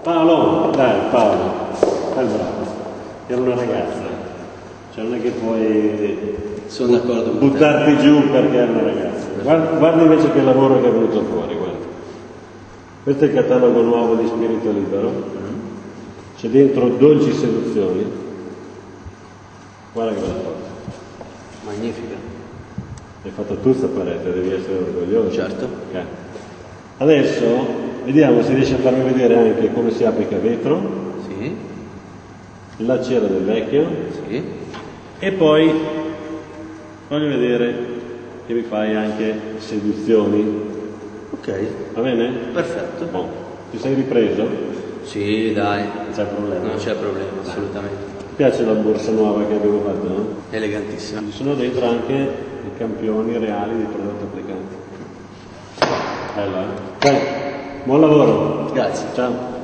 Paolo, dai Paolo, fai bravo, era una ragazza, cioè non è che puoi sono d'accordo con buttarti te. giù perché era una ragazza. Guarda invece che lavoro che è venuto fuori, guarda. Questo è il catalogo nuovo di Spirito Libero, c'è dentro dolci seduzioni, guarda che bella foto. Magnifica. Hai fatto tu sta parete, devi essere orgoglioso. Certo. Okay. Adesso vediamo se riesce a farmi vedere anche come si applica vetro, Sì. la cera del vecchio, Sì. e poi voglio vedere che mi fai anche seduzioni. Ok. Va bene? Perfetto. Bon. Ti sei ripreso? Sì, dai. Non c'è problema. Non c'è problema, assolutamente. Ti piace la borsa nuova che abbiamo fatto, no? Elegantissima. Ci sono dentro anche i campioni reali di prodotti applicati. Bella, eh? Ok, buon lavoro. Grazie. Ciao.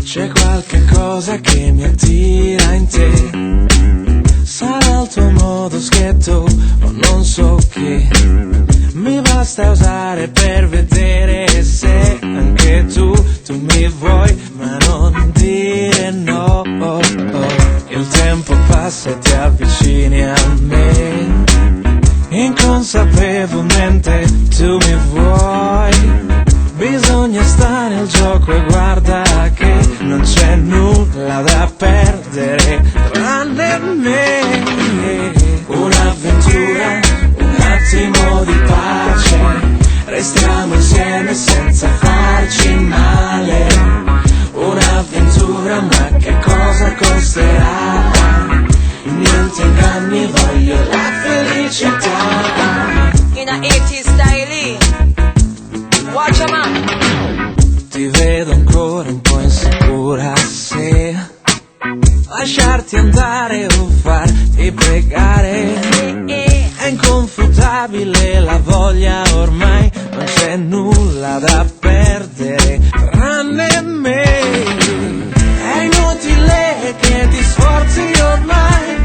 C'è qualche cosa che mi attira in te, sarà il tuo modo schietto o non so che, mi basta usare per vedere se anche tu mi vuoi, ma non dire no. Il tempo passa e ti avvicini a me, inconsapevolmente tu mi vuoi. Bisogna stare al gioco e guarda che non c'è nulla da perdere tranne me. Un'avventura, un attimo di pace, restiamo insieme senza farci male. Un'avventura, ma che cosa costerà? Niente inganni, voglio la felicità. In a 80s style, watch a man. Ti vedo ancora un po' insicura se lasciarti andare o farti pregare. È inconfutabile la voglia ormai, non c'è nulla da perdere tranne me. È inutile che ti sforzi ormai,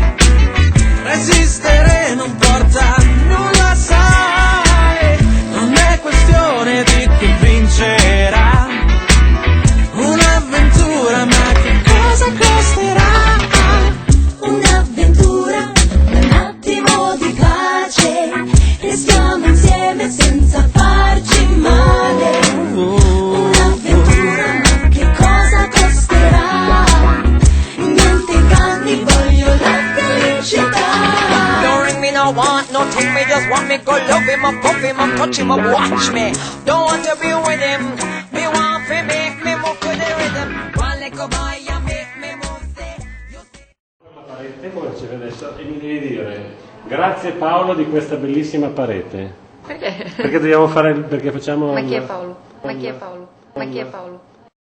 resistere non porta a nulla, sai. Non è questione di chi vincerà, un'avventura, ma che cosa costerà? Un'avventura, un attimo di pace, restiamo insieme senza farci male. Un'avventura, ma che cosa costerà? Niente inganni, voglio la felicità. Don't ring me, no want, no touch me, just want me, go love him, up, puff him, up, touch him, up, watch me. Don't want to be with him, me want to make me move to the rhythm. One leg go by and make me move, say, you say. La parete come si vede adesso, e mi devi dire grazie Paolo di questa bellissima parete. Perché? Perché dobbiamo fare, perché facciamo... Ma chi è Paolo? Ma chi è Paolo? Ma chi è Paolo?